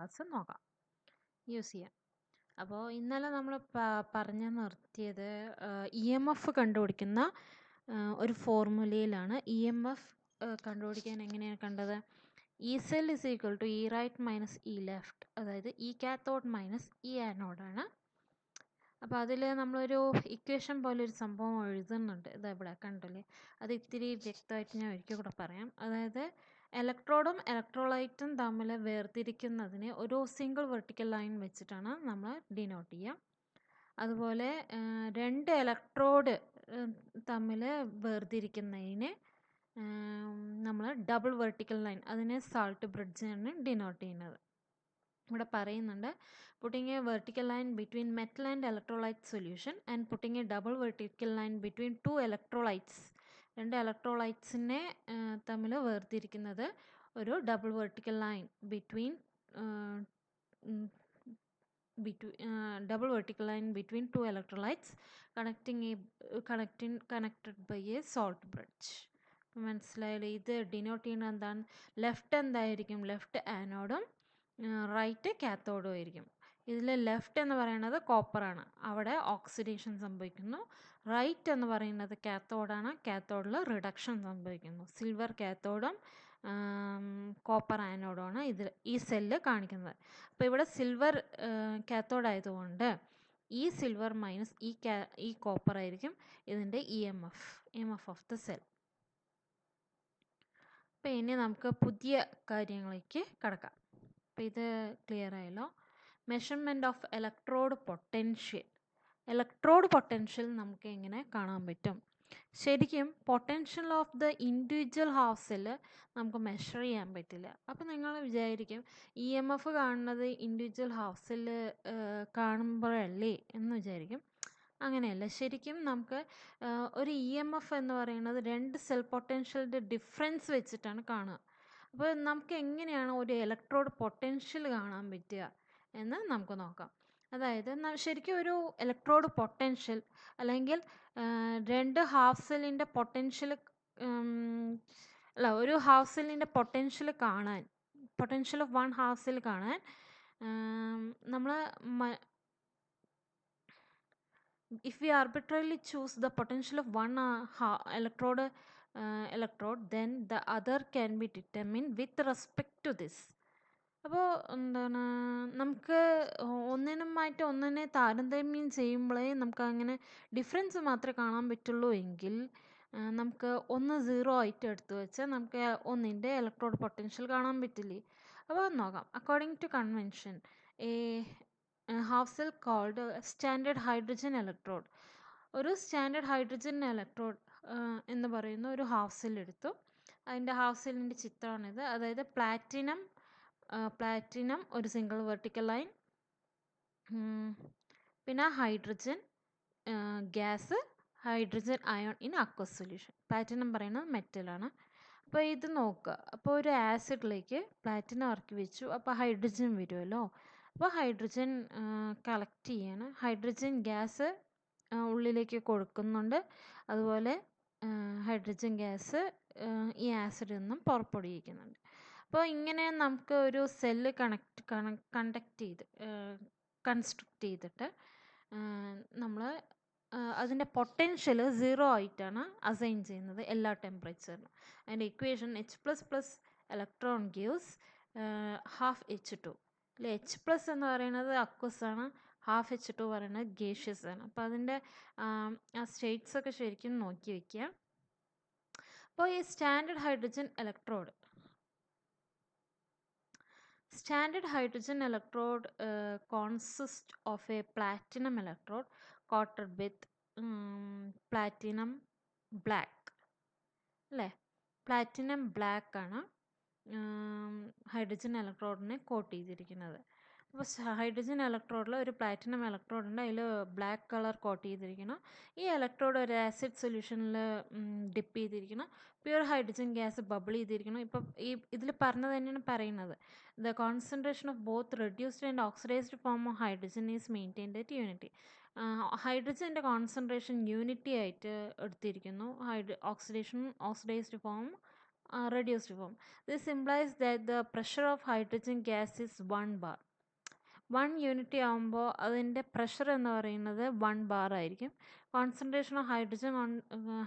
Class നോക്കാം, use ചെയ്യാം. അപ്പോൾ ഇന്നലെ നമ്മൾ പറഞ്ഞു നിർത്തിയത് EMF കണ്ടുപിടിക്കുന്ന ഒരു ഫോർമുലയിലാണ്. EMF കണ്ടുപിടിക്കാൻ എങ്ങനെയാണ് കണ്ടത്? E cell is equal to E right minus E left, അതായത് E cathode minus E anode ആണ്. അപ്പോൾ അതിൽ നമ്മളൊരു ഇക്വേഷൻ പോലെ ഒരു സംഭവം എഴുതുന്നുണ്ട്, ഇത് ഇവിടെ കണ്ടല്ലേ. അത് ഇത്തിരി വ്യക്തമായിട്ട് ഞാൻ ഒരിക്കൽ കൂടെ പറയാം. അതായത് ഇലക്ട്രോഡും ഇലക്ട്രോലൈറ്റും തമ്മിൽ വേർതിരിക്കുന്നതിന് ഒരു സിംഗിൾ വെർട്ടിക്കൽ ലൈൻ വെച്ചിട്ടാണ് നമ്മൾ ഡിനോട്ട് ചെയ്യുക. അതുപോലെ രണ്ട് ഇലക്ട്രോഡ് തമ്മിൽ വേർതിരിക്കുന്നതിന് നമ്മൾ ഡബിൾ വെർട്ടിക്കൽ ലൈൻ, അതിനെ സാൾട്ട് ബ്രിഡ്ജാണ് ഡിനോട്ട് ചെയ്യുന്നത്. ഇവിടെ പറയുന്നുണ്ട് putting a vertical line between metal and electrolyte solution and putting a double vertical line between two electrolytes. രണ്ട് ഇലക്ട്രോലൈറ്റ്സിനെ തമ്മിൽ വേർതിരിക്കുന്നത് ഒരു double vertical line between double vertical line between two electrolytes connected by a salt bridge. മനസ്സിലായില്ലേ? ഇത് denote ചെയ്യുന്നത് എന്താണ്? Left എന്തായിരിക്കും? ലെഫ്റ്റ് ആനോഡും റൈറ്റ് കാത്തോഡും ആയിരിക്കും. ഇതിൽ ലെഫ്റ്റ് എന്ന് പറയുന്നത് കോപ്പറാണ്, അവിടെ ഓക്സിഡേഷൻ സംഭവിക്കുന്നു. റൈറ്റ് എന്ന് പറയുന്നത് കാത്തോഡാണ്, കാത്തോഡിൽ റിഡക്ഷൻ സംഭവിക്കുന്നു. സിൽവർ കാത്തോഡും കോപ്പർ ആനോഡുമാണ് ഇതിൽ ഈ സെല്ല് കാണിക്കുന്നത്. അപ്പോൾ ഇവിടെ സിൽവർ കാത്തോഡ് ആയതുകൊണ്ട് ഈ സിൽവർ മൈനസ് ഈ കോപ്പർ ആയിരിക്കും ഇതിൻ്റെ EMF ഓഫ് ദ സെൽ. അപ്പോൾ ഇനി നമുക്ക് പുതിയ കാര്യങ്ങളിലേക്ക് കടക്കാം. അപ്പോൾ ഇത് ക്ലിയർ ആയല്ലോ. Measurement of electrode potential. Electrode potential നമുക്ക് എങ്ങനെ കാണാൻ പറ്റും? ശരിക്കും potential of the individual half cell നമുക്ക് മെഷർ ചെയ്യാൻ പറ്റില്ല. അപ്പോൾ നിങ്ങൾ വിചാരിക്കും EMF കാണുന്നത് ഇൻഡിവിജ്വൽ ഹാഫ് സെല്ല് കാണുമ്പോഴല്ലേ എന്ന് വിചാരിക്കും. അങ്ങനെയല്ല. ശരിക്കും നമുക്ക് ഒരു EMF എന്ന് പറയുന്നത് രണ്ട് സെൽ പൊട്ടൻഷ്യലിൻ്റെ ഡിഫറൻസ് വെച്ചിട്ടാണ് കാണുക. അപ്പോൾ നമുക്ക് എങ്ങനെയാണ് ഒരു ഇലക്ട്രോഡ് പൊട്ടൻഷ്യൽ കാണാൻ പറ്റുക എന്ന് നമുക്ക് നോക്കാം. അതായത് ശരിക്കും ഒരു ഇലക്ട്രോഡ് പൊട്ടൻഷ്യൽ അല്ലെങ്കിൽ രണ്ട് ഹാഫ് സെല്ലിൻ്റെ പൊട്ടൻഷ്യൽ ഒരു ഹാഫ് സെല്ലിൻ്റെ പൊട്ടൻഷ്യൽ കാണാൻ, potential of one half cell കാണാൻ നമ്മൾ if we arbitrarily choose the potential of one electrode, then the other can be determined with respect to this. അപ്പോൾ എന്താണ്, നമുക്ക് ഒന്നിനുമായിട്ട് ഒന്നിനെ താരതമ്യം ചെയ്യുമ്പോഴേ നമുക്ക് അങ്ങനെ ഡിഫറൻസ് മാത്രമേ കാണാൻ പറ്റുള്ളൂ എങ്കിൽ നമുക്ക് ഒന്ന് 0 ആയിട്ട് എടുത്തു വെച്ചാൽ നമുക്ക് ഒന്നിൻ്റെ ഇലക്ട്രോഡ് പൊട്ടൻഷ്യൽ കാണാൻ പറ്റില്ലേ? അപ്പോൾ നോക്കാം. According to convention half cell called standard hydrogen electrode. ഒരു സ്റ്റാൻഡേർഡ് ഹൈഡ്രജൻ ഇലക്ട്രോഡ് എന്ന് പറയുന്ന ഒരു ഹാഫ് സെൽ എടുത്തു. അതിൻ്റെ ഹാഫ് സെല്ലിൻ്റെ ചിത്രമാണിത്. അതായത് പ്ലാറ്റിനം ഒരു സിംഗിൾ വെർട്ടിക്കൽ ലൈൻ, പിന്നെ hydrogen gas, hydrogen ion in aqueous solution. Platinum പറയുന്നത് മെറ്റലാണ്. അപ്പോൾ ഇത് നോക്കുക. അപ്പോൾ ഒരു ആസിഡിലേക്ക് പ്ലാറ്റിനം ഇറക്കി വെച്ചു, അപ്പോൾ ഹൈഡ്രജൻ വരുമല്ലോ. അപ്പോൾ ഹൈഡ്രജൻ കളക്ട് ചെയ്യാണ്. ഹൈഡ്രജൻ ഗ്യാസ് ഉള്ളിലേക്ക് കൊടുക്കുന്നുണ്ട്. അതുപോലെ ഹൈഡ്രജൻ ഗ്യാസ് ഈ ആസിഡിൽ നിന്നും പുറപ്പെടുവിക്കുന്നുണ്ട്. അപ്പോൾ ഇങ്ങനെ നമുക്ക് ഒരു സെല്ല് കൺസ്ട്രക്റ്റ് ചെയ്തിട്ട് നമ്മൾ അതിൻ്റെ പൊട്ടൻഷ്യൽ 0 ആയിട്ടാണ് അസൈൻ ചെയ്യുന്നത് എല്ലാ ടെമ്പറേച്ചറിനും. അതിൻ്റെ equation H++ electron gives half H2. H+ എന്ന് പറയുന്നത് അക്വസ് ആണ്, ഹാഫ് H2 പറയുന്നത് ഗേഷ്യസ് ആണ്. അപ്പോൾ അതിൻ്റെ ആ സ്റ്റേറ്റ്സ് ഒക്കെ ശരിക്കും നോക്കി വയ്ക്കുക. അപ്പോൾ ഈ standard hydrogen electrode consists of a platinum electrode coated with platinum black. അല്ലേ? പ്ലാറ്റിനം ബ്ലാക്ക് ആണ് ഹൈഡ്രജൻ ഇലക്ട്രോഡിനെ കോട്ട് ചെയ്തിരിക്കുന്നത്. അപ്പോൾ ഹൈഡ്രജൻ ഇലക്ട്രോഡിൽ ഒരു പ്ലാറ്റിനം ഇലക്ട്രോഡ് ഉണ്ട്, അതിൽ ബ്ലാക്ക് കളർ കോട്ട് ചെയ്തിരിക്കണം. ഈ ഇലക്ട്രോഡ് ഒരു ആസിഡ് സൊല്യൂഷനിൽ ഡിപ്പ് ചെയ്തിരിക്കണം. പ്യുവർ ഹൈഡ്രജൻ ഗ്യാസ് ബബിൾ ചെയ്തിരിക്കണം. ഇപ്പം ഇതിൽ പറഞ്ഞത് തന്നെയാണ് പറയുന്നത്. The concentration of both reduced and oxidized form of hydrogen is maintained at unity. ഹൈഡ്രജൻ്റെ കോൺസെൻട്രേഷൻ യൂണിറ്റി ആയിട്ട് എടുത്തിരിക്കുന്നു. Oxidized form reduced form. This implies that the pressure of hydrogen gas is 1 bar. 1 unit ആകുമ്പോൾ അതിൻ്റെ pressure എന്ന് പറയുന്നത് 1 bar ആയിരിക്കും. Concentration of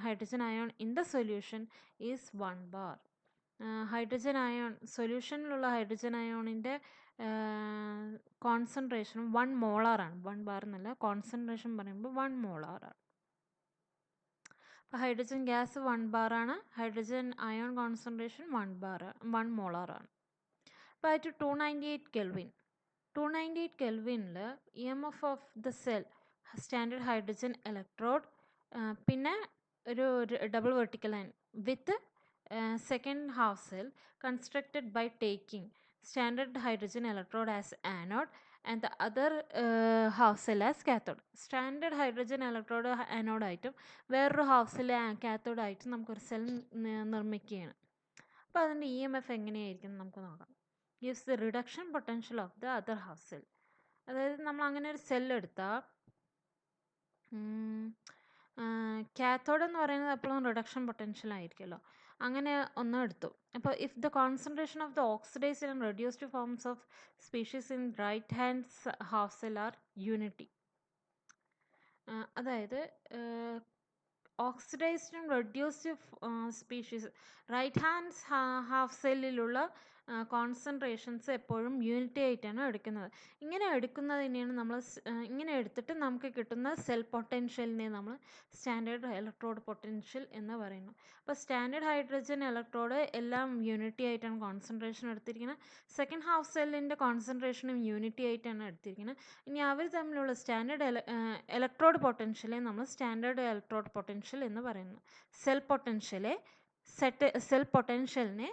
hydrogen ion in the solution is 1 bar. Hydrogen ion സൊല്യൂഷനിലുള്ള hydrogen അയോണിൻ്റെ concentration 1 മോളാറാണ്. 1 ബാർ എന്നല്ല, concentration പറയുമ്പോൾ 1 മോളാറാണ്. അപ്പോൾ ഹൈഡ്രജൻ ഗ്യാസ് 1 ബാറാണ്, ഹൈഡ്രജൻ അയോൺ കോൺസെൻട്രേഷൻ 1 മോളാറാണ്. അപ്പോൾ ആയിട്ട് 298 കെൽവിൻ 298 കെൽവിനിൽ EMF of the cell standard hydrogen electrode, പിന്നെ ഒരു double vertical line with second half cell constructed by taking standard hydrogen electrode as anode and the other half cell as cathode. Standard hydrogen electrode ആനോഡായിട്ടും വേറൊരു half cell കാത്തോഡായിട്ടും നമുക്കൊരു cell നിർമ്മിക്കുകയാണ്. അപ്പോൾ അതിൻ്റെ EMF എങ്ങനെയായിരിക്കും നമുക്ക് നോക്കാം. gives the reduction potential of the other half cell. അതായത് നമ്മൾ അങ്ങനെ ഒരു സെൽ എടുത്താൽ കാത്തോഡ് എന്ന് പറയുന്നത് എപ്പോഴും റിഡക്ഷൻ പൊട്ടൻഷ്യൽ ആയിരിക്കുമല്ലോ, അങ്ങനെ ഒന്ന് എടുത്തു. അപ്പോൾ if the concentration of the oxidized and reduced forms of species in right hand half cell are unity. അതായത് oxidized and reduced species right hand half സെല്ലിലുള്ള കോൺസെൻട്രേഷൻസ് എപ്പോഴും യൂണിറ്റി ആയിട്ടാണ് എടുക്കുന്നത്. ഇങ്ങനെ എടുക്കുന്നതിനെയാണ് നമ്മൾ ഇങ്ങനെ എടുത്തിട്ട് നമുക്ക് കിട്ടുന്ന സെൽ പൊട്ടൻഷ്യലിനെ നമ്മൾ സ്റ്റാൻഡേർഡ് ഇലക്ട്രോഡ് പൊട്ടൻഷ്യൽ എന്ന് പറയുന്നു. അപ്പോൾ സ്റ്റാൻഡേർഡ് ഹൈഡ്രജൻ ഇലക്ട്രോഡ് എല്ലാം യൂണിറ്റി ആയിട്ടാണ് കോൺസെൻട്രേഷൻ എടുത്തിരിക്കുന്നത്. സെക്കൻഡ് ഹാഫ് സെല്ലിൻ്റെ കോൺസെൻട്രേഷനും യൂണിറ്റി ആയിട്ടാണ് എടുത്തിരിക്കുന്നത്. ഇനി അവർ തമ്മിലുള്ള സ്റ്റാൻഡേർഡ് ഇലക്ട്രോഡ് പൊട്ടൻഷ്യലെ നമ്മൾ സ്റ്റാൻഡേർഡ് ഇലക്ട്രോഡ് പൊട്ടൻഷ്യൽ എന്ന് പറയുന്നു. സെൽ പൊട്ടൻഷ്യലിനെ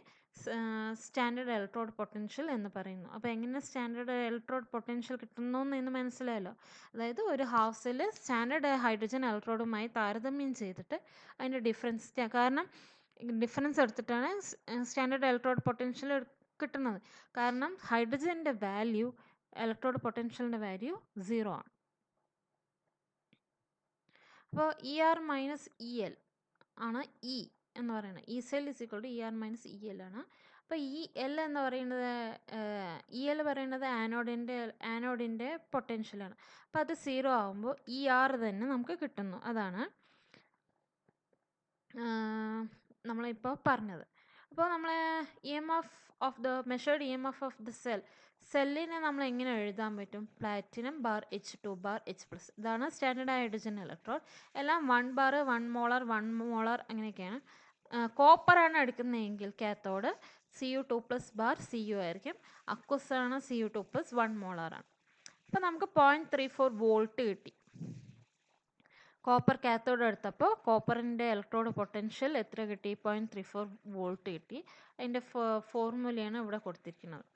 സ്റ്റാൻഡേർഡ് ഇലക്ട്രോഡ് പൊട്ടൻഷ്യൽ എന്ന് പറയുന്നു. അപ്പോൾ എങ്ങനെ സ്റ്റാൻഡേർഡ് ഇലക്ട്രോഡ് പൊട്ടൻഷ്യൽ കിട്ടുന്നു എന്ന് മനസ്സിലായല്ലോ. അതായത് ഒരു ഹാഫ് സെല്ല് സ്റ്റാൻഡേർഡ് ഹൈഡ്രജൻ ഇലക്ട്രോഡുമായി താരതമ്യം ചെയ്തിട്ട് അതിൻ്റെ കാരണം ഡിഫറൻസ് എടുത്തിട്ടാണ് സ്റ്റാൻഡേർഡ് ഇലക്ട്രോഡ് പൊട്ടൻഷ്യൽ കിട്ടുന്നത്. കാരണം ഹൈഡ്രജൻ്റെ വാല്യൂ ഇലക്ട്രോഡ് പൊട്ടൻഷ്യലിൻ്റെ വാല്യൂ 0 ആണ്. അപ്പോൾ ER മൈനസ് EL ആണ് E എന്ന് പറയുന്നത്. E cell is equal to ER minus EL ആണ്. അപ്പോൾ EL എന്ന് പറയുന്നത് EL പറയുന്നത് ആനോഡിൻ്റെ പൊട്ടൻഷ്യലാണ്. അപ്പോൾ അത് 0 ആകുമ്പോൾ ER തന്നെ നമുക്ക് കിട്ടുന്നു. അതാണ് നമ്മളിപ്പോൾ പറഞ്ഞത്. അപ്പോൾ നമ്മൾ EMF of the measured EMF of the സെല്ലിനെ നമ്മൾ എങ്ങനെ എഴുതാൻ പറ്റും? Platinum bar H2 bar H+. ഇതാണ് സ്റ്റാൻഡേർഡ് ഹൈഡ്രജൻ ഇലക്ട്രോഡ്. എല്ലാം 1 ബാർ 1 മോളാർ അങ്ങനെയൊക്കെയാണ്. കോപ്പറാണ് എടുക്കുന്നതെങ്കിൽ കാത്തോഡ് Cu2+ ബാർ Cu ആയിരിക്കും. അക്വസാണ് Cu2+ 1 മോളാറാണ്. അപ്പോൾ നമുക്ക് 0.34 വോൾട്ട് കിട്ടി. കോപ്പർ കാത്തോഡ് എടുത്തപ്പോൾ കോപ്പറിൻ്റെ ഇലക്ട്രോഡ് പൊട്ടൻഷ്യൽ എത്ര കിട്ടി? 0.34 വോൾട്ട് കിട്ടി. അതിൻ്റെ ഫോർമുലയാണ് ഇവിടെ കൊടുത്തിരിക്കുന്നത്.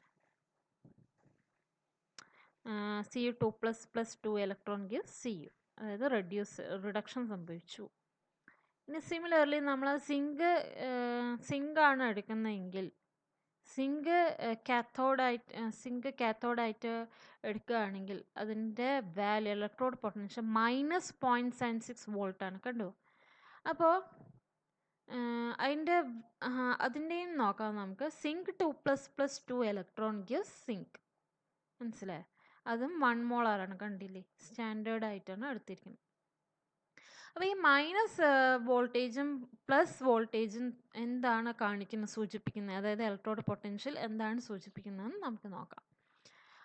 Cu2+ + 2 ഇലക്ട്രോൺ ഗിവ്സ് Cu, അതായത് റിഡക്ഷൻ സംഭവിച്ചു. ഇനി സിമിലർലി നമ്മൾ സിങ്ക് ആണ് എടുക്കുന്നതെങ്കിൽ സിങ്ക് കാത്തോഡായിട്ട് എടുക്കുകയാണെങ്കിൽ അതിൻ്റെ വാല്യൂ ഇലക്ട്രോഡ് പൊട്ടൻഷ്യൽ -0.76 വോൾട്ടാണ്. കണ്ടു? അപ്പോൾ അതിൻ്റെയും നോക്കാം നമുക്ക്. Zinc 2+ + 2 electron gives zinc. മനസ്സിലായോ? അതും 1 മോളാറാണ്. കണ്ടില്ലേ? സ്റ്റാൻഡേർഡ് ആയിട്ടാണ് എടുത്തിരിക്കുന്നത്. അപ്പോൾ ഈ മൈനസ് വോൾട്ടേജും പ്ലസ് വോൾട്ടേജും എന്താണ് സൂചിപ്പിക്കുന്നത്? അതായത് ഇലക്ട്രോഡ് പൊട്ടൻഷ്യൽ എന്താണ് സൂചിപ്പിക്കുന്നതെന്ന് നമുക്ക് നോക്കാം.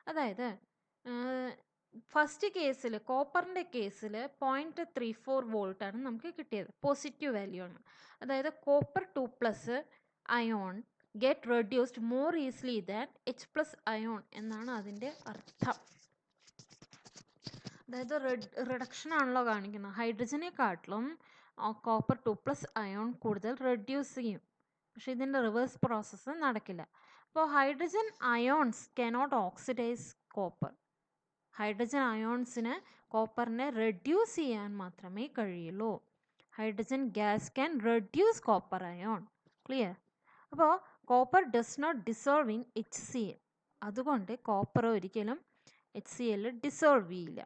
അതായത് ഫസ്റ്റ് കേസിൽ കോപ്പറിൻ്റെ കേസിൽ 0.34 വോൾട്ടാണ് നമുക്ക് കിട്ടിയത്. പോസിറ്റീവ് വാല്യൂ ആണ്. അതായത് copper 2+ ion get reduced more easily than H+ ion എന്നാണ് അതിൻ്റെ അർത്ഥം. അതായത് റിഡക്ഷൻ ആണല്ലോ കാണിക്കുന്നത്. ഹൈഡ്രജനെക്കാട്ടിലും കോപ്പർ 2+ അയോൺ കൂടുതൽ റെഡ്യൂസ് ചെയ്യും. പക്ഷേ ഇതിൻ്റെ റിവേഴ്സ് പ്രോസസ്സ് നടക്കില്ല. അപ്പോൾ hydrogen ions cannot oxidize copper. Hydrogen അയോൺസിന് കോപ്പറിനെ റെഡ്യൂസ് ചെയ്യാൻ മാത്രമേ കഴിയുള്ളൂ. Hydrogen gas can reduce copper ion. Clear? അപ്പോൾ copper does not dissolve in HCl. അതുകൊണ്ട് കോപ്പർ ഒരിക്കലും HCl ഡിസോൾവ് ചെയ്യില്ല.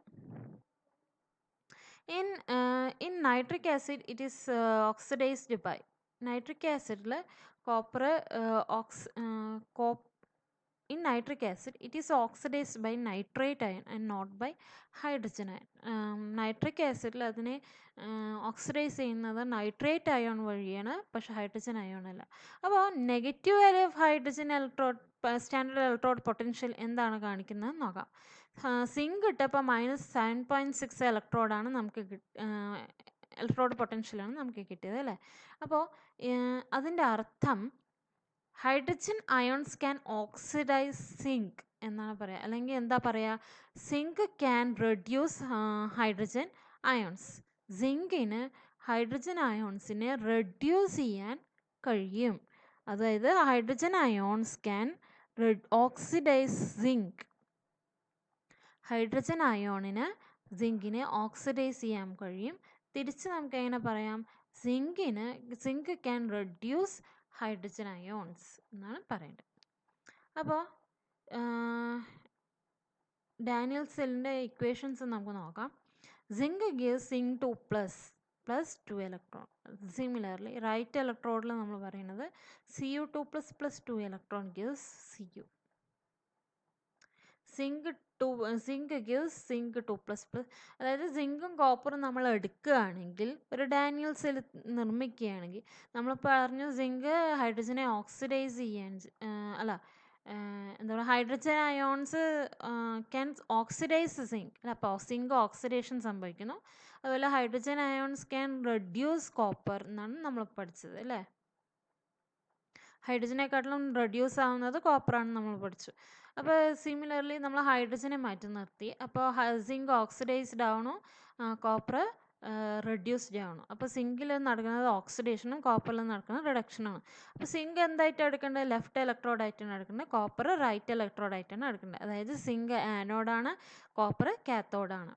In nitric acid it is oxidized by. Nitric ആസിഡിൽ copper in nitric acid, it is oxidized by nitrate ion and not by hydrogen ion. Nitric acid അതിനെ oxidise ചെയ്യുന്നത് nitrate ion വഴിയാണ്, പക്ഷേ hydrogen ion അല്ല. അപ്പോൾ negative value of hydrogen electrode standard electrode potential എന്താണ് കാണിക്കുന്നത് നോക്കാം. സിങ്ക് ഇട്ടപ്പോൾ -7.6 ഇലക്ട്രോഡാണ് നമുക്ക് ഇലക്ട്രോഡ് പൊട്ടൻഷ്യലാണ് നമുക്ക് കിട്ടിയത് അല്ലേ. അപ്പോൾ അതിൻ്റെ അർത്ഥം hydrogen ions can oxidise zinc എന്നാണ് പറയുക. അല്ലെങ്കിൽ എന്താ പറയുക, zinc can reduce hydrogen ions. സിങ്കിന് ഹൈഡ്രജൻ അയോൺസിനെ റെഡ്യൂസ് ചെയ്യാൻ കഴിയും. അതായത് hydrogen ions can oxidise zinc. Hydrogen അയോണിന് സിങ്കിനെ ഓക്സിഡൈസ് ചെയ്യാൻ കഴിയും. തിരിച്ച് നമുക്ക് എങ്ങനെ പറയാം, zinc can reduce hydrogen ions എന്നാണ് പറയേണ്ടത്. അപ്പോൾ ഡാനിയൽ സെല്ലിൻ്റെ ഇക്വേഷൻസ് നമുക്ക് നോക്കാം. Zinc gives zinc 2+ 2 electron. Similarly right ഇലക്ട്രോഡിൽ നമ്മൾ പറയുന്നത് Cu2+ 2 electron gives Cu. Zinc gives zinc 2++. അതായത് സിങ്കും കോപ്പറും നമ്മൾ എടുക്കുകയാണെങ്കിൽ, ഒരു ഡാനിയൽ സെൽ നിർമ്മിക്കുകയാണെങ്കിൽ, നമ്മൾ പറഞ്ഞു സിങ്ക് ഹൈഡ്രജനെ ഓക്സിഡൈസ് ചെയ്യാൻ എന്താ പറയുക, hydrogen ions can oxidise zinc അല്ല. അപ്പോൾ സിങ്ക് ഓക്സിഡേഷൻ സംഭവിക്കുന്നു. അതുപോലെ hydrogen ions can reduce copper എന്നാണ് നമ്മൾ പഠിച്ചത് അല്ലേ. ഹൈഡ്രജനെക്കാട്ടിലും റെഡ്യൂസ് ആവുന്നത് കോപ്പറാണ് നമ്മൾ പഠിച്ചു. അപ്പോൾ സിമിലർലി നമ്മൾ ഹൈഡ്രജനെ മാറ്റി നിർത്തി. അപ്പോൾ സിങ്ക് ഓക്സിഡൈസ്ഡ് ആവണു, കോപ്പർ റെഡ്യൂസ്ഡ് ആവണം. അപ്പോൾ സിങ്കിൽ നടക്കുന്നത് ഓക്സിഡേഷനും കോപ്പറിൽ നടക്കുന്നത് റിഡക്ഷനാണ്. അപ്പോൾ സിങ്ക് എന്തായിട്ടാണ് എടുക്കേണ്ടത്, ലെഫ്റ്റ് ഇലക്ട്രോഡായിട്ടാണ് എടുക്കേണ്ടത്. കോപ്പർ റൈറ്റ് ഇലക്ട്രോഡായിട്ടാണ് എടുക്കേണ്ടത്. അതായത് സിങ്ക് ആനോഡാണ്, കോപ്പർ കാത്തോഡാണ്.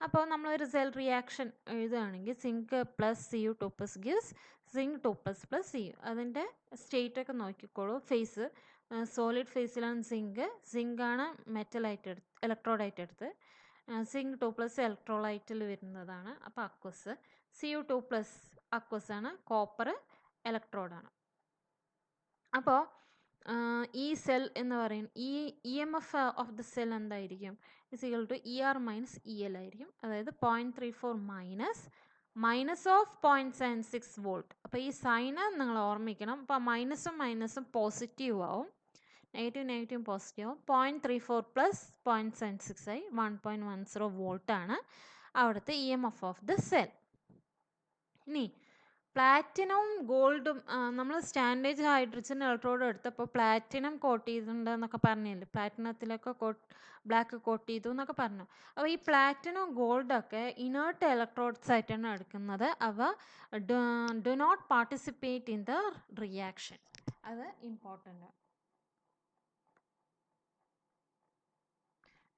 അപ്പോൾ നമ്മളൊരു സെൽ റിയാക്ഷൻ എഴുതുകയാണെങ്കിൽ zinc Cu2+ gives zinc 2++ Cu. അതിൻ്റെ സ്റ്റേറ്റൊക്കെ നോക്കിക്കോളൂ. ഫേസ് സോളിഡ് ഫേസിലാണ് സിങ്കാണ് മെറ്റലായിട്ട് ഇലക്ട്രോഡായിട്ട് എടുത്ത്. സിങ്ക് 2+ ഇലക്ട്രോലൈറ്റിൽ വരുന്നതാണ്. അപ്പോൾ അക്വസ്. Cu2+ അക്വസാണ്, copper ഇലക്ട്രോഡാണ്. അപ്പോൾ ഈ സെൽ എന്ന് പറയുന്നത് ഈ EMF ഓഫ് ദ സെൽ എന്തായിരിക്കും, = ER - EL ആയിരിക്കും. അതായത് 0.34 മൈനസ് ഓഫ് 0.76 വോൾട്ട്. അപ്പോൾ ഈ സൈന് നിങ്ങൾ ഓർമ്മിക്കണം. അപ്പോൾ മൈനസും പോസിറ്റീവ് ആവും, നെഗറ്റീവ് പോസിറ്റീവ് ആവും. 0.34 + 0.76 ആയി 1.10 വോൾട്ടാണ് അവിടുത്തെ EMF ഓഫ് ദ സെൽ. ഇനി പ്ലാറ്റിനവും ഗോൾഡും നമ്മൾ സ്റ്റാൻഡേർഡ് ഹൈഡ്രജൻ ഇലക്ട്രോഡ് എടുത്തപ്പോൾ പ്ലാറ്റിനം കോട്ട് ചെയ്തിട്ടുണ്ട് എന്നൊക്കെ പറഞ്ഞില്ലേ, പ്ലാറ്റിനത്തിലൊക്കെ ബ്ലാക്ക് കോട്ട് ചെയ്തു എന്നൊക്കെ പറഞ്ഞു. അപ്പോൾ ഈ പ്ലാറ്റിനം ഗോൾഡൊക്കെ ഇനേർട്ട് ഇലക്ട്രോഡ്സ് ആയിട്ടാണ് എടുക്കുന്നത്. അവ do not participate in the reaction. അത് important.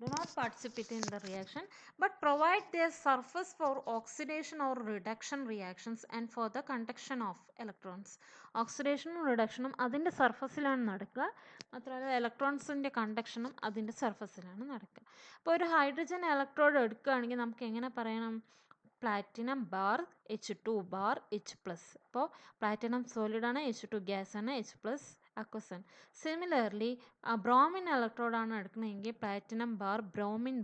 Do not participate in the reaction but provide their surface for oxidation or reduction reactions and for the conduction of electrons. ഓക്സിഡേഷനും റിഡക്ഷനും അതിൻ്റെ സർഫസിലാണ് നടക്കുക. മാത്രമല്ല ഇലക്ട്രോൺസിൻ്റെ കണ്ടക്ഷനും അതിൻ്റെ സർഫസിലാണ് നടക്കുക. അപ്പോൾ ഒരു ഹൈഡ്രജൻ ഇലക്ട്രോഡ് എടുക്കുകയാണെങ്കിൽ നമുക്ക് എങ്ങനെ പറയണം, platinum bar H2 bar H+. അപ്പോൾ പ്ലാറ്റിനം സോളിഡാണ്, H2 ഗ്യാസാണ്, H+ അക്വസാണ്. സിമിലർലി ബ്രോമിൻ ഇലക്ട്രോഡാണ് എടുക്കുന്നതെങ്കിൽ platinum bar bromine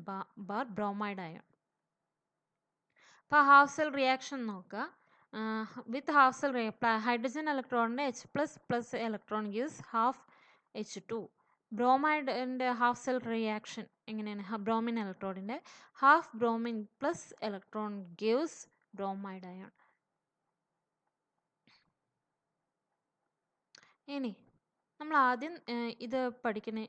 bar bromide ion. അപ്പോൾ ഹാഫ് സെൽ റിയാക്ഷൻ നോക്കുക. വിത്ത് ഹാഫ് സെൽ ഹൈഡ്രജൻ ഇലക്ട്രോണിൻ്റെ H++ electron gives half H2. ബ്രോമൈഡിൻ്റെ ഹാഫ് സെൽ റിയാക്ഷൻ എങ്ങനെയാണ്, ബ്രോമിൻ ഇലക്ട്രോഡിൻ്റെ half bromine plus electron gives bromide ion. ഇനി നമ്മൾ ആദ്യം ഇത് പഠിക്കുന്ന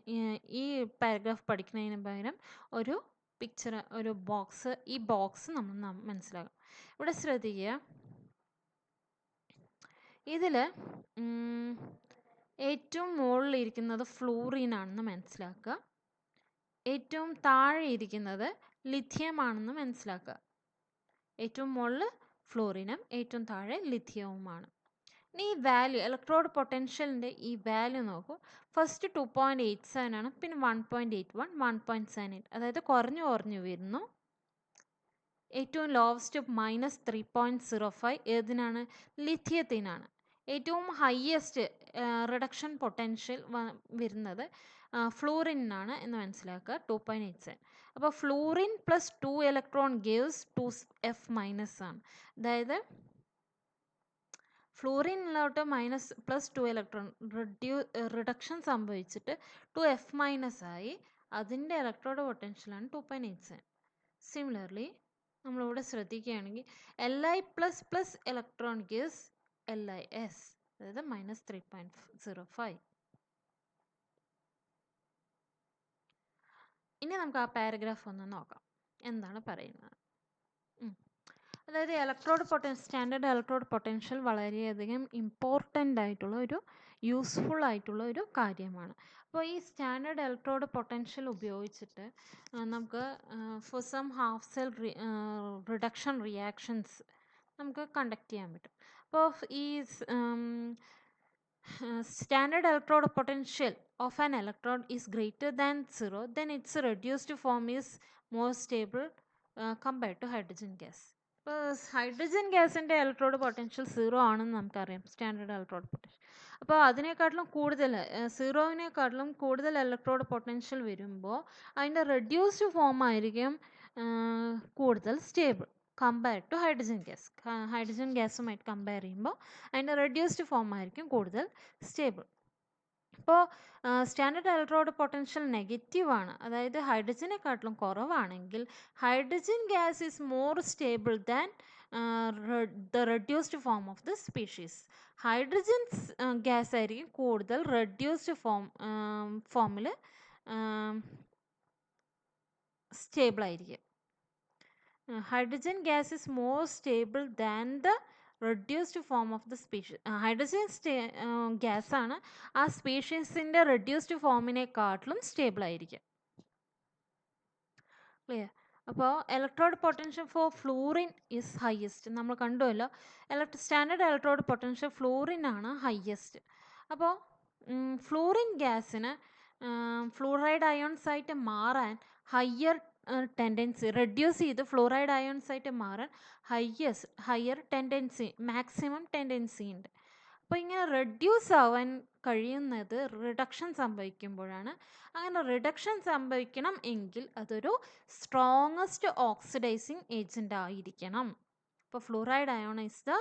ഈ പാരഗ്രാഫ് പഠിക്കുന്നതിന് പകരം ഒരു പിക്ചർ, ഒരു ബോക്സ്, ഈ ബോക്സ് നമ്മൾ മനസ്സിലാക്കും. ഇവിടെ ശ്രദ്ധിക്കുക, ഇതിൽ ഏറ്റവും മുകളിലിരിക്കുന്നത് ഫ്ലൂറിനാണെന്ന് മനസ്സിലാക്കുക, ഏറ്റവും താഴെ ഇരിക്കുന്നത് ലിഥിയം ആണെന്ന് മനസ്സിലാക്കുക. ഏറ്റവും മുകളിൽ ഫ്ലൂറിനും ഏറ്റവും താഴെ ലിഥിയവുമാണ്. ഇനി ഈ വാല്യൂ, ഇലക്ട്രോഡ് പൊട്ടൻഷ്യലിൻ്റെ ഈ വാല്യൂ നോക്കൂ. ഫസ്റ്റ് 2.87 ആണ്, പിന്നെ 1.81, 1.78, അതായത് കുറഞ്ഞു വരുന്നു. ഏറ്റവും ലോവസ്റ്റ് -3.05 ഏതിനാണ്, ലിഥിയത്തിനാണ്. ഏറ്റവും ഹയസ്റ്റ് റിഡക്ഷൻ പൊട്ടൻഷ്യൽ വരുന്നത് ഫ്ലൂറിനാണ് എന്ന് മനസ്സിലാക്കുക 2.87. അപ്പോൾ fluorine plus 2 electron gives 2F- ആണ്. അതായത് ഫ്ലൂറിനിലോട്ട് +2 ഇലക്ട്രോൺ റിഡക്ഷൻ സംഭവിച്ചിട്ട് 2F- ആയി. അതിൻ്റെ ഇലക്ട്രോഡ് പൊട്ടൻഷ്യലാണ് 2.87. സിമിലർലി നമ്മളിവിടെ ശ്രദ്ധിക്കുകയാണെങ്കിൽ Li++ ഇലക്ട്രോൺ ഗിവ്സ് LiS, അതായത് -3.05. ഇനി നമുക്ക് ആ പാരഗ്രാഫ് ഒന്ന് നോക്കാം, എന്താണ് പറയുന്നത്. അതായത് സ്റ്റാൻഡേർഡ് ഇലക്ട്രോഡ് പൊട്ടൻഷ്യൽ വളരെയധികം ഇമ്പോർട്ടൻ്റ് ആയിട്ടുള്ള ഒരു യൂസ്ഫുൾ ആയിട്ടുള്ള ഒരു കാര്യമാണ്. അപ്പോൾ ഈ സ്റ്റാൻഡേർഡ് ഇലക്ട്രോഡ് പൊട്ടൻഷ്യൽ ഉപയോഗിച്ചിട്ട് നമുക്ക് for some half cell reduction reactions നമുക്ക് കണ്ടക്ട് ചെയ്യാൻ പറ്റും. അപ്പോൾ ഈ standard electrode potential of an electrode is greater than 0, then its reduced form is more stable compared to hydrogen gas. ഇപ്പോൾ ഹൈഡ്രജൻ ഗ്യാസിൻ്റെ electrode potential 0 ആണെന്ന് നമുക്കറിയാം, സ്റ്റാൻഡേർഡ് ഇലക്ട്രോഡ് പൊട്ടൻഷ്യൽ. അപ്പോൾ അതിനേക്കാട്ടിലും കൂടുതൽ, സീറോവിനേക്കാട്ടിലും കൂടുതൽ ഇലക്ട്രോഡ് പൊട്ടൻഷ്യൽ വരുമ്പോൾ അതിൻ്റെ റെഡ്യൂസ്ഡ് ഫോം ആയിരിക്കും കൂടുതൽ stable compared to hydrogen gas. Hydrogen ഗ്യാസുമായിട്ട് കമ്പയർ ചെയ്യുമ്പോൾ അതിൻ്റെ റെഡ്യൂസ്ഡ് ഫോം ആയിരിക്കും കൂടുതൽ സ്റ്റേബിൾ. ഇപ്പോൾ സ്റ്റാൻഡേർഡ് ഇലക്ട്രോഡ് പൊട്ടൻഷ്യൽ നെഗറ്റീവാണ്, അതായത് ഹൈഡ്രജനെക്കാട്ടിലും കുറവാണെങ്കിൽ hydrogen gas is more stable than the reduced form of the species. Hydrogen gas ആയിരിക്കും കൂടുതൽ റെഡ്യൂസ്ഡ് ഫോമിൽ സ്റ്റേബിൾ ആയിരിക്കും. Hydrogen gas is more stable than the reduced form of the species. Hydrogen ഗ്യാസാണ് ആ സ്പീഷീസിൻ്റെ റെഡ്യൂസ്ഡ് ഫോമിനെക്കാട്ടിലും സ്റ്റേബിൾ ആയിരിക്കും. Clear? അപ്പോൾ electrode potential for fluorine is highest. നമ്മൾ കണ്ടുവല്ലോ, സ്റ്റാൻഡേർഡ് ഇലക്ട്രോഡ് പൊട്ടൻഷ്യൽ ഫ്ലൂറിനാണ് ഹയസ്റ്റ്. അപ്പോൾ ഫ്ലൂറിൻ ഗ്യാസിന് ഫ്ലൂറൈഡ് അയോൺസ് ആയിട്ട് മാറാൻ ഹയ്യർ ടെൻഡൻസി, റെഡ്യൂസ് ചെയ്ത് ഫ്ലൂറൈഡ് അയോൺസ് ആയിട്ട് മാറാൻ ഹയ്യർ ടെൻഡൻസി, മാക്സിമം ടെൻഡൻസി ഉണ്ട്. അപ്പോൾ ഇങ്ങനെ റെഡ്യൂസ് ആവാൻ കഴിയുന്നത് റിഡക്ഷൻ സംഭവിക്കുമ്പോഴാണ്. അങ്ങനെ റിഡക്ഷൻ സംഭവിക്കണം എങ്കിൽ അതൊരു സ്ട്രോങ്ങസ്റ്റ് ഓക്സിഡൈസിങ് ഏജൻ്റ് ആയിരിക്കണം. ഇപ്പോൾ fluoride ion is the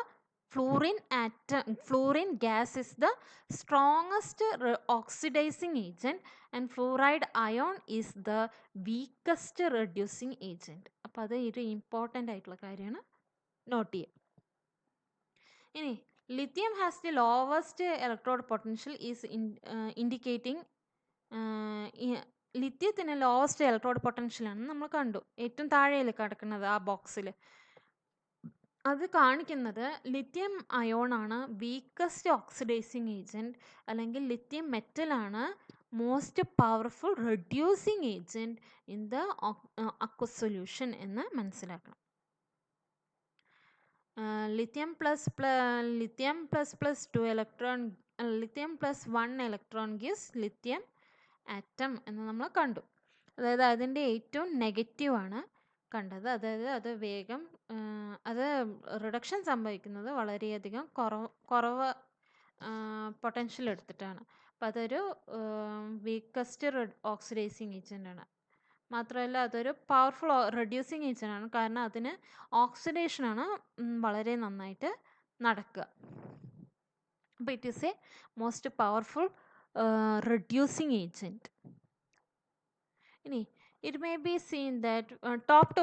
fluorine gas is the strongest oxidizing agent and fluoride ion is the weakest reducing agent. അപ്പോൾ അത് ഒരു ഇമ്പോർട്ടൻ്റ് ആയിട്ടുള്ള കാര്യമാണ്, നോട്ട് ചെയ്യുക. ഇനി lithium has the lowest electrode potential is indicating ലിത്യത്തിന് ലോവസ്റ്റ് ഇലക്ട്രോഡ് പൊട്ടൻഷ്യൽ ആണെന്ന് നമ്മൾ കണ്ടു. ഏറ്റവും താഴെയിൽ കിടക്കുന്നത് ആ ബോക്സിൽ അത് കാണിക്കുന്നത് ലിത്യം അയോൺ ആണ് വീക്കസ്റ്റ് ഓക്സിഡൈസിങ് ഏജൻറ്റ്, അല്ലെങ്കിൽ ലിത്യം മെറ്റലാണ് most powerful reducing agent in the aqueous solution എന്ന് മനസ്സിലാക്കണം. lithium plus 1 electron gives lithium atom എന്ന് നമ്മൾ കണ്ടു. അതായത് അതിൻ്റെ ഏറ്റവും നെഗറ്റീവാണ് കണ്ടത്. അതായത് അത് വേഗം അത് റിഡക്ഷൻ സംഭവിക്കുന്നത് വളരെയധികം കുറവ് പൊട്ടൻഷ്യൽ എടുത്തിട്ടാണ്. അപ്പോൾ അതൊരു വീക്കസ്റ്റ് ഓക്സിഡൈസിങ് ഏജൻ്റാണ്. മാത്രമല്ല അതൊരു പവർഫുൾ റെഡ്യൂസിങ് ഏജൻ്റാണ്, കാരണം അതിന് ഓക്സിഡേഷനാണ് വളരെ നന്നായിട്ട് നടക്കുക. അപ്പോൾ it is a most powerful reducing agent. ഇനി it may be seen that top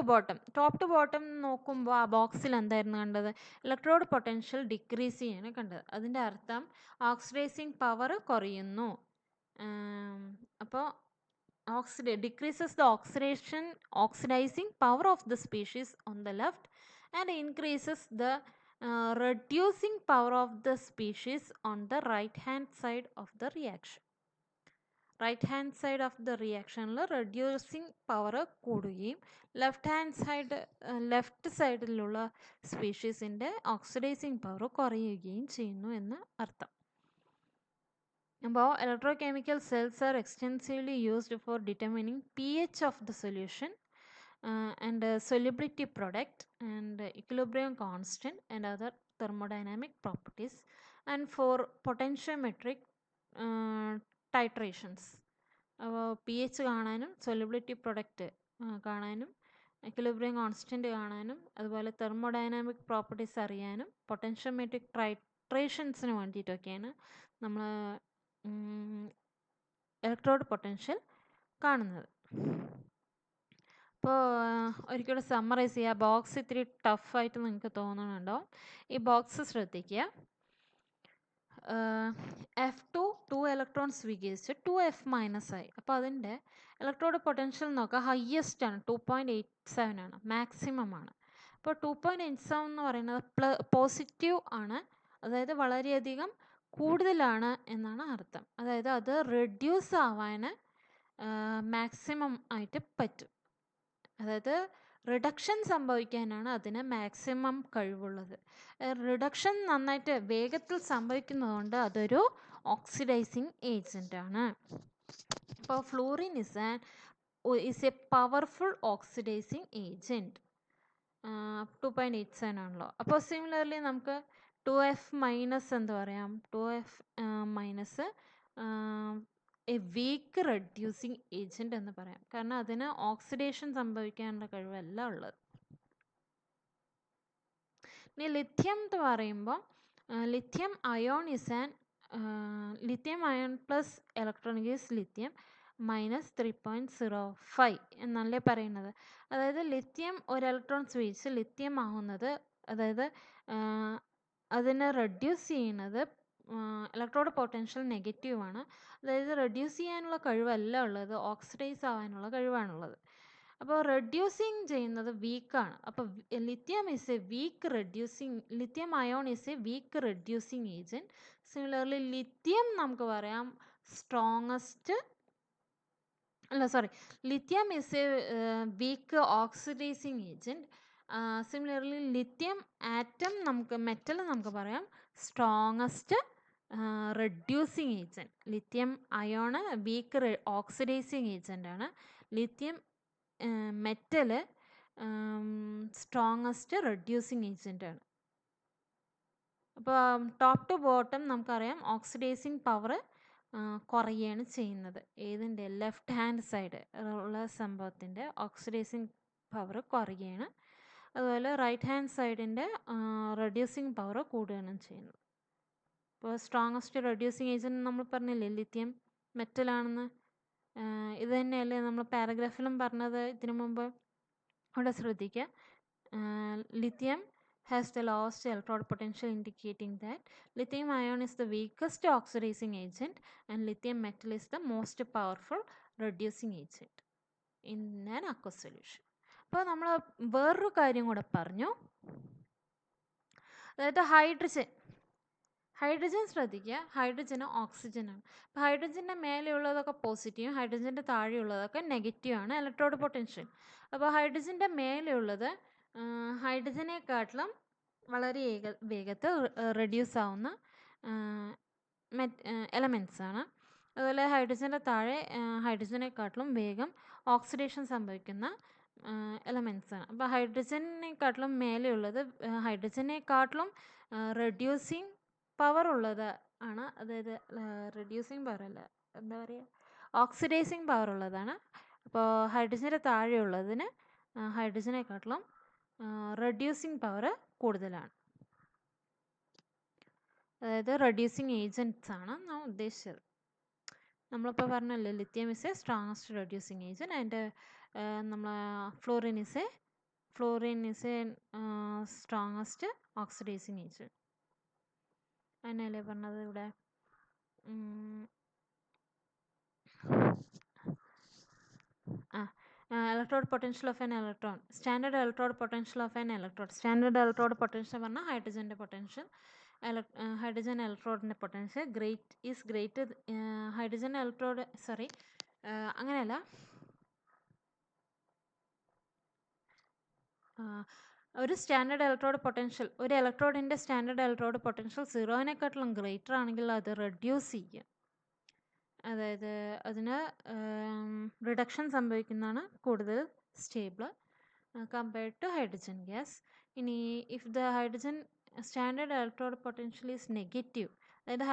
to bottom നോക്കുമ്പോൾ ആ ബോക്സിൽ എന്തായിരുന്നു കണ്ടത്? ഇലക്ട്രോഡ് പൊട്ടൻഷ്യൽ ഡിക്രീസ് ചെയ്യാണ് കണ്ടത്. അതിൻ്റെ അർത്ഥം ഓക്സിഡൈസിങ് പവർ കുറയുന്നു. അപ്പോൾ decreases the oxidizing power of the species on the left and increases the reducing power of the species on the right hand side of the reaction. Right hand side of the റിയാക്ഷനിൽ reducing power കൂടുകയും left സൈഡിലുള്ള സ്പീഷീസിൻ്റെ oxidising power കുറയുകയും ചെയ്യുന്നു എന്ന് അർത്ഥം. അപ്പോൾ electrochemical cells are extensively used for determining pH of the solution and solubility product and equilibrium constant and other thermodynamic properties. and for potentiometric titrations. അപ്പോൾ പി എച്ച് കാണാനും സൊല്യൂബിലിറ്റി പ്രൊഡക്റ്റ് കാണാനും equilibrium constant കാണാനും അതുപോലെ thermodynamic properties അറിയാനും പൊട്ടൻഷ്യോമെട്രിക് ടൈട്രേഷൻസിന് വേണ്ടിയിട്ടൊക്കെയാണ് നമ്മൾ electrode potential കാണുന്നത്. അപ്പോൾ ഒരിക്കലും സമ്മറൈസ് ചെയ്യുക. ബോക്സ് ഇത്തിരി ടഫായിട്ട് നിങ്ങൾക്ക് തോന്നുന്നുണ്ടോ? ഈ ബോക്സ് ശ്രദ്ധിക്കുക. F2 2 ഇലക്ട്രോൺസ് സ്വീകരിച്ച് 2F ആയി. അപ്പോൾ അതിൻ്റെ ഇലക്ട്രോഡ് പൊട്ടൻഷ്യൽ നോക്കുക, ഹയസ്റ്റ് ആണ്, 2.87 ആണ്, മാക്സിമം ആണ്. അപ്പോൾ 2.87 എന്ന് പറയുന്നത് പോസിറ്റീവ് ആണ്, അതായത് വളരെയധികം കൂടുതലാണ് എന്നാണ് അർത്ഥം. അതായത് അത് റെഡ്യൂസ് ആവാൻ മാക്സിമം ആയിട്ട് പറ്റും. അതായത് റിഡക്ഷൻ സംഭവിക്കാനാണ് അതിന് മാക്സിമം കഴിവുള്ളത്. റിഡക്ഷൻ നന്നായിട്ട് വേഗത്തിൽ സംഭവിക്കുന്നതുകൊണ്ട് അതൊരു ഓക്സിഡൈസിങ് ഏജൻ്റ് ആണ്. അപ്പോൾ fluorine is A powerful oxidising agent. 2.87 ആണല്ലോ. അപ്പോൾ സിമിലർലി നമുക്ക് 2F മൈനസ് എന്ത് പറയാം? 2F minus a weak reducing agent എന്ന് പറയാം. കാരണം അതിന് ഓക്സിഡേഷൻ സംഭവിക്കാനുള്ള കഴിവല്ല ഉള്ളത്. ഇനി ലിഥിയം എന്ന് പറയുമ്പോൾ lithium ion is an lithium ion plus electronic is lithium minus 3.05 എന്നല്ലേ പറയുന്നത്. അതായത് ലിഥിയം ഒരു ഇലക്ട്രോൺ സ്വീകരിച്ച് ലിഥിയം ആവുന്നത്, അതായത് അതിനെ റെഡ്യൂസ് ചെയ്യുന്നത് ഇലക്ട്രോഡ് പൊട്ടൻഷ്യൽ നെഗറ്റീവാണ്. അതായത് റെഡ്യൂസ് ചെയ്യാനുള്ള കഴിവല്ല ഉള്ളത്, ഓക്സിഡൈസ് ആവാനുള്ള കഴിവാണുള്ളത്. അപ്പോൾ റെഡ്യൂസിങ് ചെയ്യുന്നത് വീക്കാണ്. അപ്പോൾ lithium ion is a weak reducing agent. Similarly lithium നമുക്ക് പറയാം lithium is a weak oxidizing agent. Similarly lithium atom metal നമുക്ക് പറയാം strongest reducing agent. Lithium ion weak oxidizing agent ആണ്. Lithium metal strongest reducing agent ആണ്. അപ്പോൾ top to bottom നമുക്കറിയാം oxidizing power കുറയുകയാണ് ചെയ്യുന്നത്. ഏതിൻ്റെ? ലെഫ്റ്റ് ഹാൻഡ് സൈഡ് ഉള്ള സംഭവത്തിൻ്റെ ഓക്സിഡൈസിങ് പവർ കുറയുകയാണ്. അതുപോലെ റൈറ്റ് ഹാൻഡ് സൈഡിൻ്റെ റെഡ്യൂസിങ് പവർ കൂടുകയാണ് ചെയ്യുന്നത്. ഇപ്പോൾ സ്ട്രോങ്ങസ്റ്റ് റെഡ്യൂസിങ് ഏജൻറ്റ് നമ്മൾ പറഞ്ഞില്ലേ ലിഥിയം മെറ്റലാണെന്ന്. ഇത് തന്നെയല്ലേ നമ്മൾ പാരഗ്രാഫിലും പറഞ്ഞത് ഇതിനു മുമ്പ്. അവിടെ ശ്രദ്ധിക്കുക, lithium has the lowest electrode potential, indicating that lithium ion is the weakest oxidizing agent and lithium metal is the most powerful reducing agent in an aqueous solution. അപ്പോൾ നമ്മൾ വേറൊരു കാര്യം കൂടെ പറഞ്ഞു, അതായത് ഹൈഡ്രജൻ ശ്രദ്ധിക്കുക, ഹൈഡ്രജന് ഓക്സിജനാണ്. അപ്പോൾ ഹൈഡ്രജൻ്റെ മേലെയുള്ളതൊക്കെ പോസിറ്റീവും ഹൈഡ്രജൻ്റെ താഴെയുള്ളതൊക്കെ നെഗറ്റീവാണ് ഇലക്ട്രോഡ് പൊട്ടൻഷ്യൽ. അപ്പോൾ ഹൈഡ്രജൻ്റെ മേലെയുള്ളത് ഹൈഡ്രജനെക്കാട്ടിലും വളരെ വേഗത്തിൽ റെഡ്യൂസ് ആവുന്ന എലമെൻറ്റ്സ് ആണ്. അതുപോലെ ഹൈഡ്രജൻ്റെ താഴെ ഹൈഡ്രജനെക്കാട്ടിലും വേഗം ഓക്സിഡേഷൻ സംഭവിക്കുന്ന എലമെൻറ്റ്സ് ആണ്. അപ്പോൾ ഹൈഡ്രജനെക്കാട്ടിലും മേലെയുള്ളത് ഹൈഡ്രജനെക്കാട്ടിലും റെഡ്യൂസിങ് പവർ ഉള്ളത് ആണ്. അതായത് റെഡ്യൂസിങ് പവർ അല്ല, എന്താ പറയുക, ഓക്സിഡൈസിങ് പവർ ഉള്ളതാണ്. അപ്പോൾ ഹൈഡ്രജൻ്റെ താഴെയുള്ളതിന് ഹൈഡ്രജനെക്കാട്ടിലും റെഡ്യൂസിങ് പവർ കൂടുതലാണ്. അതായത് റെഡ്യൂസിങ് ഏജൻറ്റ്സ് ആണ് നാം ഉദ്ദേശിച്ചത്. നമ്മളിപ്പോൾ പറഞ്ഞല്ലോ lithium is a strongest reducing agent and നമ്മൾ fluorine is a strongest oxidizing agent. അതിനല്ലേ പറഞ്ഞത് ഇവിടെ. Electrode potential of an electron. Standard electrode potential of an electrode. Standard electrode potential പറഞ്ഞാൽ ഹൈഡ്രജൻ്റെ പൊട്ടൻഷ്യൽ, ഹൈഡ്രജൻ ഇലക്ട്രോഡിൻ്റെ പൊട്ടൻഷ്യൽ ഗ്രേറ്റർ ഹൈഡ്രജൻ ഇലക്ട്രോഡ് അങ്ങനെയല്ല, ഒരു standard electrode potential, ഒരു ഇലക്ട്രോഡിൻ്റെ സ്റ്റാൻഡേർഡ് ഇലക്ട്രോഡ് പൊട്ടൻഷ്യൽ 0-നേക്കാട്ടിലും ഗ്രേറ്റർ ആണെങ്കിൽ അത് റെഡ്യൂസ് ചെയ്യുക, അതായത് അതിന് റിഡക്ഷൻ സംഭവിക്കുന്നതാണ് കൂടുതൽ stable compared to hydrogen gas. ഇനി if the hydrogen standard electrode potential is negative, അതായത്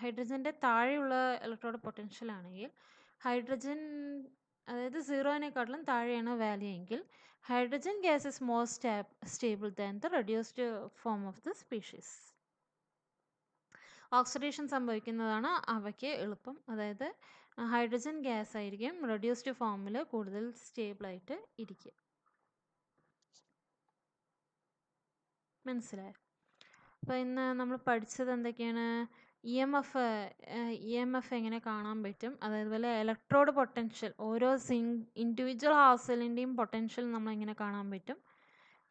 ഹൈഡ്രജൻ്റെ താഴെയുള്ള ഇലക്ട്രോഡ് പൊട്ടൻഷ്യൽ ആണെങ്കിൽ ഹൈഡ്രജൻ, അതായത് സീറോയിനെക്കാട്ടിലും താഴെയാണ് വാല്യൂ എങ്കിൽ hydrogen gas is more stable than the reduced form of the species. Oxidation സംഭവിക്കുന്നതാണ് അവയ്ക്ക് എളുപ്പം, അതായത് ഹൈഡ്രജൻ ഗ്യാസ് ആയിരിക്കും റെഡ്യൂസ്ഡ് ഫോമിൽ കൂടുതൽ സ്റ്റേബിളായിട്ട് ഇരിക്കുക. മനസ്സിലായോ? അപ്പോൾ ഇന്ന് നമ്മൾ പഠിച്ചത് എന്തൊക്കെയാണ്? ഇ എം എഫ് എങ്ങനെ കാണാൻ പറ്റും, അതേപോലെ ഇലക്ട്രോഡ് പൊട്ടൻഷ്യൽ, ഓരോ ഇൻഡിവിജ്വൽ ഹാഫ് സെല്ലിൻ്റെയും പൊട്ടൻഷ്യൽ നമ്മൾ എങ്ങനെ കാണാൻ പറ്റും.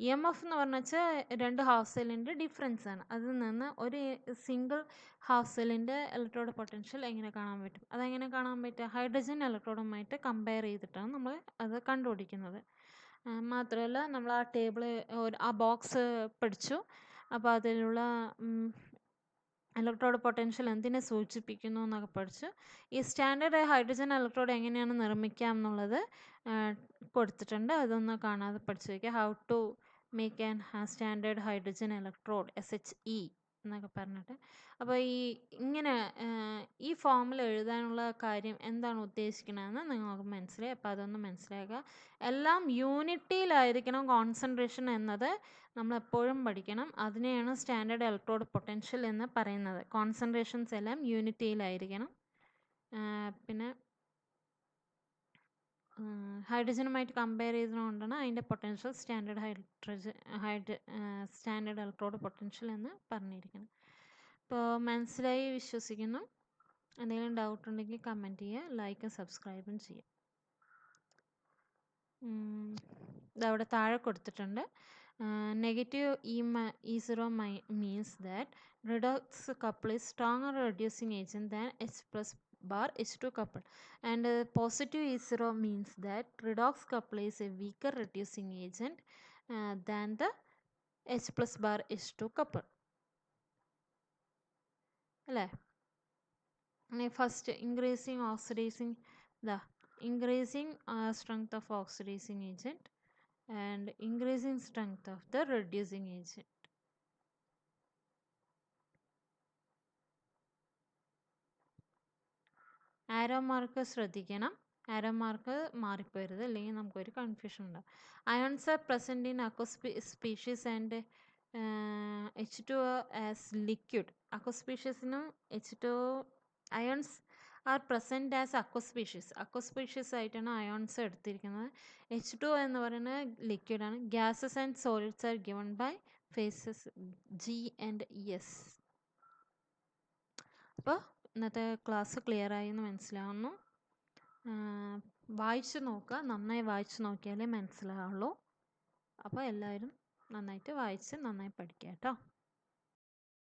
ഇ എം എഫ് എന്ന് പറഞ്ഞാൽ രണ്ട് ഹാഫ് സെല്ലിൻ്റെ ഡിഫറൻസ് ആണ്, അതിൽ നിന്ന് ഒരു സിംഗിൾ ഹാഫ് സെല്ലിൻ്റെ ഇലക്ട്രോഡ് പൊട്ടൻഷ്യൽ എങ്ങനെ കാണാൻ പറ്റും. അതെങ്ങനെ കാണാൻ പറ്റുക? ഹൈഡ്രജൻ ഇലക്ട്രോഡുമായിട്ട് കമ്പയർ ചെയ്തിട്ടാണ് നമ്മൾ അത് കണ്ടുപിടിക്കുന്നത്. മാത്രമല്ല നമ്മൾ ആ ആ ബോക്സ് പഠിച്ചു. അപ്പോൾ അതിലുള്ള ഇലക്ട്രോഡ് പൊട്ടൻഷ്യൽ എന്തിനെ സൂചിപ്പിക്കുന്നു എന്നൊക്കെ പഠിച്ചു. ഈ സ്റ്റാൻഡേർഡ് ഹൈഡ്രജൻ ഇലക്ട്രോഡ് എങ്ങനെയാണ് നിർമ്മിക്കാം എന്നുള്ളത് കൊടുത്തിട്ടുണ്ട്, അതൊന്ന് കാണാതെ പഠിച്ചു വയ്ക്കുക. How to make an standard hydrogen electrode SHE എന്നൊക്കെ പറഞ്ഞിട്ട്. അപ്പോൾ ഇങ്ങനെ ഈ ഫോമിൽ എഴുതാനുള്ള കാര്യം എന്താണ് ഉദ്ദേശിക്കണതെന്ന് നിങ്ങൾക്ക് മനസ്സിലായി. അപ്പോൾ അതൊന്ന് മനസ്സിലാക്കുക. എല്ലാം യൂണിറ്റിയിലായിരിക്കണം കോൺസെൻട്രേഷൻ എന്നത് നമ്മൾ എപ്പോഴും പഠിക്കണം. അതിനെയാണ് സ്റ്റാൻഡേർഡ് ഇലക്ട്രോഡ് പൊട്ടൻഷ്യൽ എന്ന് പറയുന്നത്. കോൺസെൻട്രേഷൻസ് എല്ലാം യൂണിറ്റിയിലായിരിക്കണം. പിന്നെ ഹൈഡ്രജനുമായിട്ട് കമ്പയർ ചെയ്തുകൊണ്ടാണ് അതിൻ്റെ പൊട്ടൻഷ്യൽ സ്റ്റാൻഡേർഡ് ഇലക്ട്രോഡ് പൊട്ടൻഷ്യൽ എന്ന് പറഞ്ഞിരിക്കുന്നത്. അപ്പോൾ മനസ്സിലായി വിശ്വസിക്കുന്നു. എന്തെങ്കിലും ഡൗട്ട് ഉണ്ടെങ്കിൽ കമൻറ്റ് ചെയ്യുക, ലൈക്കും സബ്സ്ക്രൈബും ചെയ്യുക. ഇതവിടെ താഴെ കൊടുത്തിട്ടുണ്ട്. Negative E0 means that redox couple is stronger reducing agent than H plus bar H2 couple, and positive E0 means that redox couple is a weaker reducing agent than the H plus bar H2 couple. അല്ലേ? First increasing strength of oxidizing agent and increasing strength of the reducing agent. Arrow mark ശ്രദ്ധിക്കണം, arrow mark മാറിപ്പോരുത്, അല്ലെങ്കിൽ നമുക്കൊരു confusion ഉണ്ടാകും. Ions are present in aqueous species and H2 as liquid. അക്വസ്പീഷീസിനും H2 ions are present as aqueous species ആയിട്ടാണ് ions എടുത്തിരിക്കുന്നത്. H2 എന്ന് പറയുന്നത് ലിക്വിഡാണ്. Gases and solids are given by phases G and S. അപ്പോൾ ഇന്നത്തെ ക്ലാസ് ക്ലിയറായി എന്ന് മനസ്സിലാവുന്നു. വായിച്ചു നോക്കുക, നന്നായി വായിച്ചു നോക്കിയാലേ മനസ്സിലാവുള്ളൂ. അപ്പോൾ എല്ലാവരും നന്നായിട്ട് വായിച്ച് നന്നായി പഠിക്കുക കേട്ടോ.